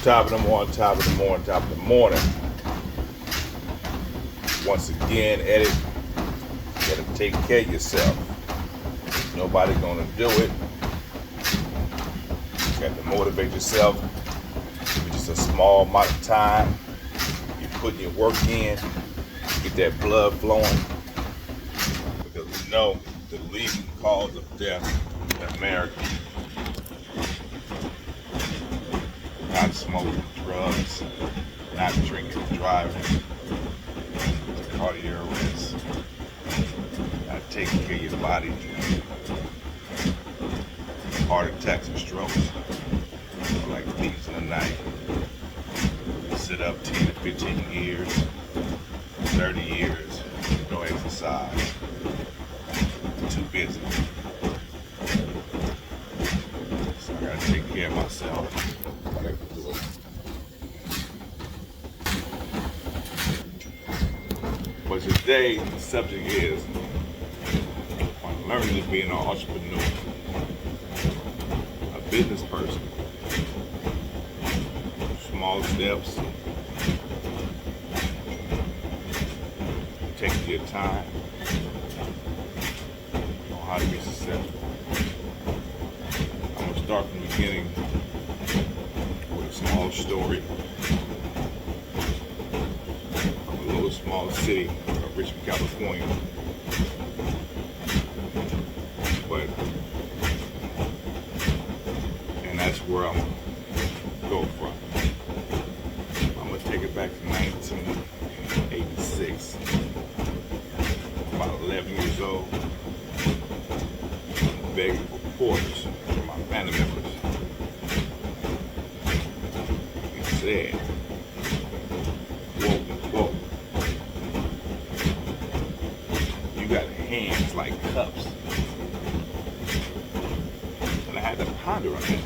Top of the morning, top of the morning, top of the morning. Once again, Eddie, you gotta take care of yourself. Nobody gonna do it. You got to motivate yourself. With just a small amount of time. You putting your work in, get that blood flowing. Because we know the leading cause of death in America, not smoking, drugs, not drinking, driving, cardio arrest, not taking care of your body, heart attacks and strokes, like thieves in the night. You sit up 10 to 15 years, 30 years, no exercise, too busy. So I gotta take care of myself. But today, the subject is on learning to be an entrepreneur, a business person. Small steps, taking your time on how to be successful. I'm going to start from the beginning with a small story. Small city of Richmond, California. And that's where I'm gonna go from. I'm gonna take it back to 1986. About 11 years old. Begging for quarters from my family members. He said, whoa. You got hands like cups. And I had to ponder on that.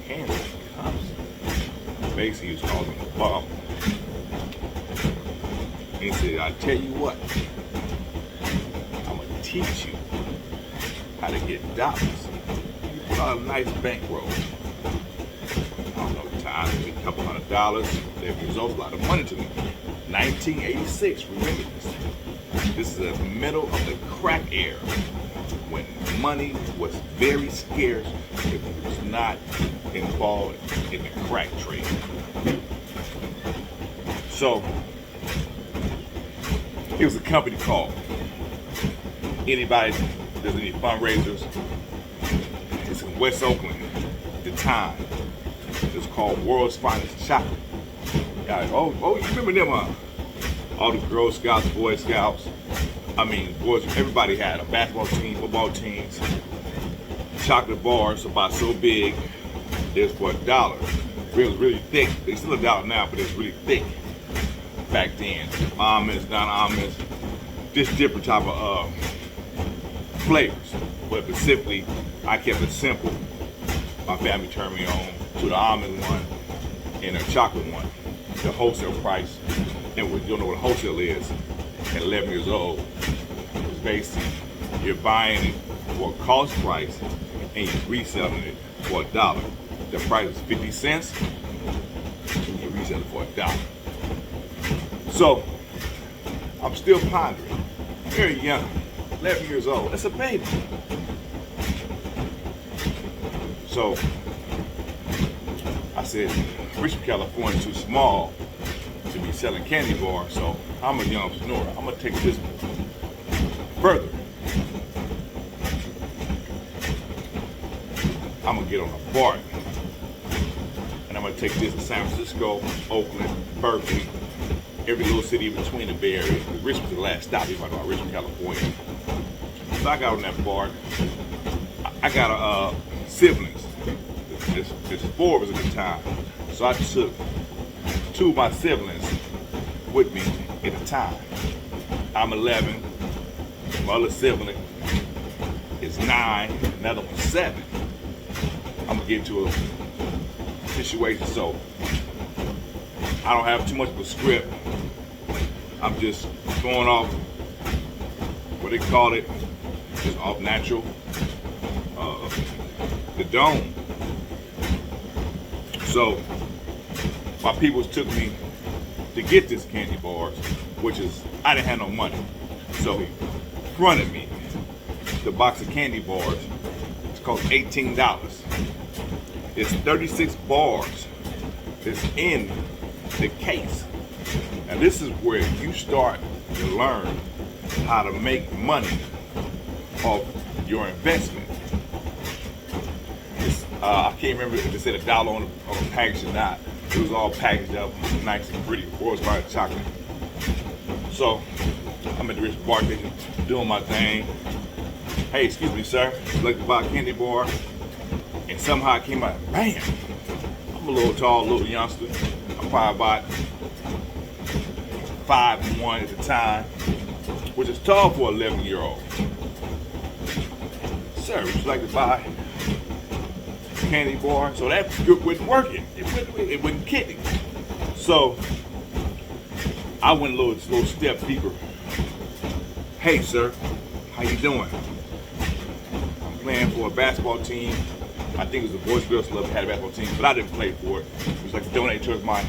Hands like cups. Basically, he was calling me a bum. He said, I tell you what, I'm going to teach you how to get dollars. You put out a nice bankroll. I don't know, time, maybe a couple $100. That results a lot of money to me. 1986, remember this. This is the middle of the crack era when money was very scarce if it was not involved in the crack trade. So, it was a company called, anybody does any fundraisers, it's in West Oakland at the time. It's called World's Finest Chocolate. Like, oh, you remember them, huh? All the Girl Scouts, Boy Scouts. I mean, boys, everybody had a basketball team, football teams, chocolate bars about so big. There's for $1. Really thick. They still $1 now, but it's really thick. Back then, almonds, non-almonds, just different type of flavors. But specifically, I kept it simple. My family turned me on to the almond one and the chocolate one. The wholesale price, and you don't know what wholesale is, at 11 years old, it's basically you're buying it for a cost price and you're reselling it for $1. The price is 50 cents and you resell it for $1. So I'm still pondering, very young, 11 years old, that's a baby. So I said, Richmond, California is too small to be selling candy bars, so I'm a young entrepreneur. I'm gonna take this further. I'm gonna get on a Bart, and I'm gonna take this to San Francisco, Oakland, Berkeley, every little city in between the Bay Area. Richmond's the last stop if I go to Richmond, California. So I got on that Bart. I got siblings. There's 4 of us at the time. So I took 2 of my siblings with me at the time. I'm 11, my other sibling is 9, another one's 7. I'm gonna get into a situation, so I don't have too much of a script. I'm just going off what they call it, just off natural, the dome. So my people took me to get this candy bars, which is, I didn't have no money. So he fronted me the box of candy bars. It's cost $18. It's 36 bars that's in the case. And this is where you start to learn how to make money off your investment. I can't remember if it said $1 on the package or not. It was all packaged up, nice and pretty, World's Finest chocolate. So I'm at the Richmond Bart station doing my thing. Hey, excuse me, sir. I'd like to buy a candy bar. And somehow I came out, bam! I'm a little tall, little youngster. I'm probably about 5'1" at the time, which is tall for an 11-year-old. Sir, would you like to buy a candy bar? So that wasn't working. It wasn't kidding. So I went a little step deeper. Hey, sir, how you doing? I'm playing for a basketball team. I think it was the Boys and Girls Club had a basketball team, but I didn't play for it. It was like to donate towards my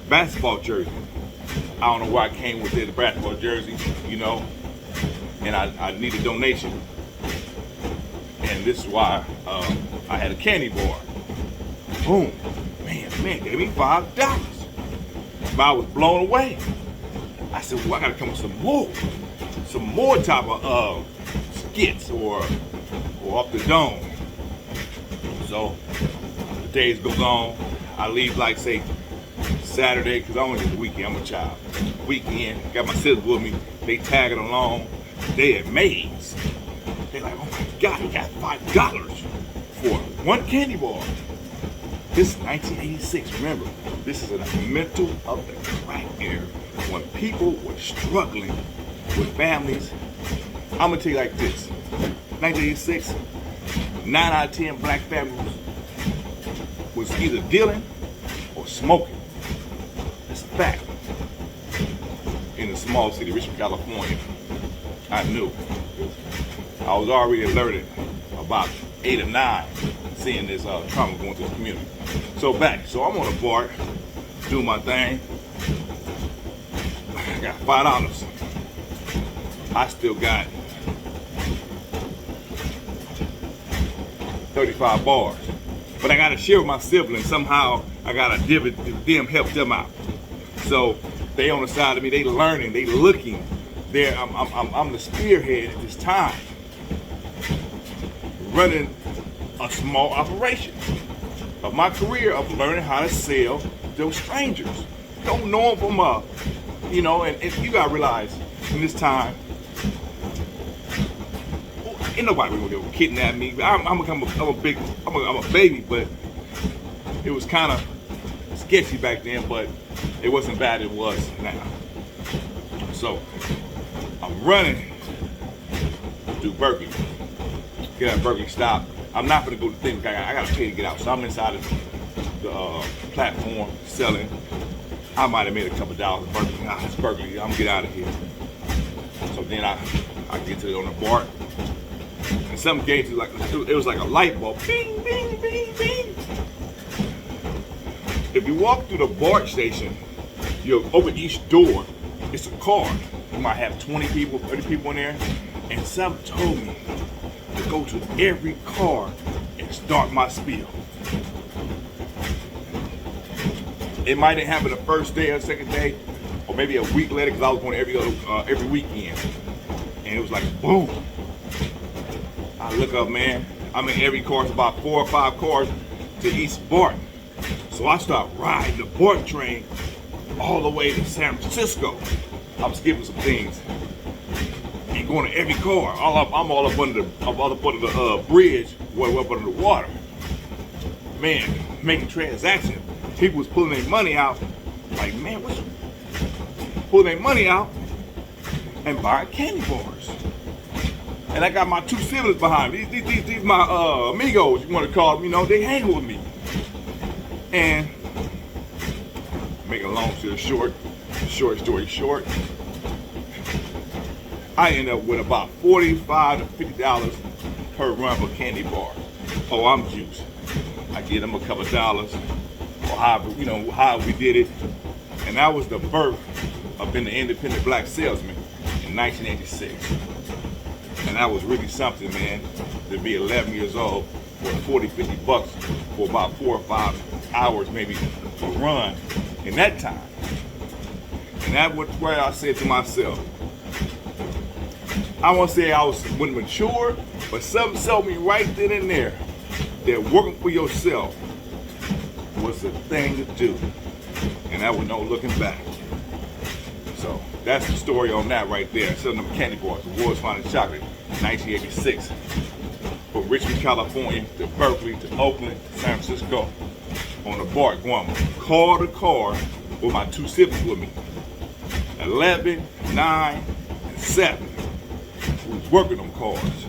basketball jersey. I don't know where I came with the basketball jersey, you know, and I need a donation. And this is why I had a candy bar. Boom. Man, gave me $5. But I was blown away. I said, well, I gotta come with some more type of skits or up the dome. So the days go on. I leave like say Saturday, because I only get the weekend, I'm a child. Weekend, got my sisters with me, they tagging along, they amazed. They're like, oh my God, he got $5 for one candy bar. This is 1986, remember, this is in the middle of the crack era when people were struggling with families. I'm gonna tell you like this, 1986, 9 out of 10 black families was either dealing or smoking. That's a fact. In the small city, Richmond, California, I knew. I was already alerted about 8 or 9 seeing this trauma going through the community. So I'm on a Bart, doing my thing. I got $5. I still got 35 bars. But I gotta share with my siblings. Somehow I gotta them help them out. So they on the side of me, they learning, they looking. I'm the spearhead at this time, running a small operation of my career of learning how to sell those strangers. Don't know them from you know, and you gotta realize in this time, ain't nobody gonna kidnap me. I'm a baby, but it was kind of sketchy back then, but it wasn't bad as it was now. So I'm running through Berkeley. Get at Berkeley stop. I'm not gonna go to the thing. I gotta pay to get out. So I'm inside of the platform selling. I might have made a couple dollars. Berkeley, it's Berkeley. I'm gonna get out of here. So then I get to it on the Bart. And some gauges it was like a light bulb. Bing, bing, bing, bing. If you walk through the Bart station, you'll open each door. It's a card. You might have 20 people, 30 people in there. And some told me to go to every car and start my spiel. It might have happened the first day or second day, or maybe a week later, because I was going every weekend. And it was like, boom. I look up, man. I'm in every car. It's about 4 or 5 cars to East Bart. So I start riding the Bart train all the way to San Francisco. I'm skipping some things and going to every car. I'm all up under the bridge, way up under the water. Man, making transactions. People was pulling their money out. Like, man, what's pulling their money out and buying candy bars. And I got my 2 siblings behind me. These my amigos, you want to call them, you know, they hang with me. And make a long story short, I end up with about $45 to $50 per run for candy bar. Oh, I'm juiced. I give them a couple of dollars, or how we did it. And that was the birth of being an independent black salesman in 1986. And that was really something, man, to be 11 years old for 40, 50 bucks for about 4 or 5 hours, maybe a run in that time. And that was where I said to myself, I won't say I wasn't mature, but something told me right then and there that working for yourself was the thing to do. And that was no looking back. So that's the story on that right there. Selling them candy bars, the world's finest chocolate, 1986. From Richmond, California to Berkeley to Oakland, San Francisco, on the Bart going car to car with my 2 siblings with me. 11, 9, and 7. We was working them cars.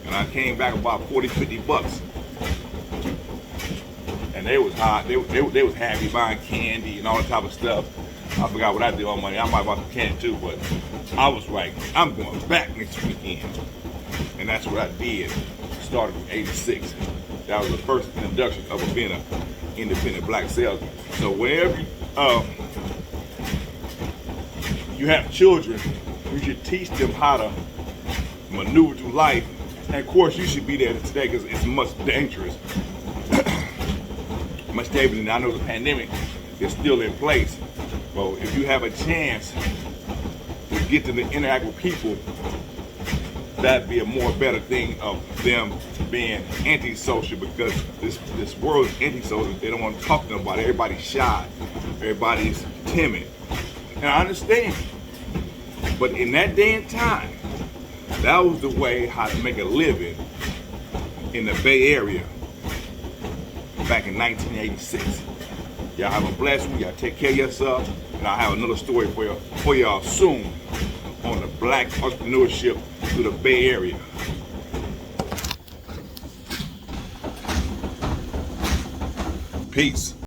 And I came back about 40, 50 bucks. And they was hot. They was happy buying candy and all that type of stuff. I forgot what I did on money. I might buy some candy too, but I was like, I'm going back next weekend. And that's what I did. Started in 86. That was the first introduction of being an independent black salesman. So wherever you have children, you should teach them how to maneuver through life. And of course, you should be there today because it's much dangerous. Much dangerous. And I know the pandemic is still in place. But if you have a chance to get to interact with people, that'd be a more better thing of them being antisocial, because this world is antisocial. They don't want to talk to nobody. Everybody's shy. Everybody's timid. And I understand. But in that day and time, that was the way how to make a living in the Bay Area back in 1986. Y'all have a blessed week. Y'all take care of yourself. And I'll have another story for y'all soon on the black entrepreneurship through the Bay Area. Peace.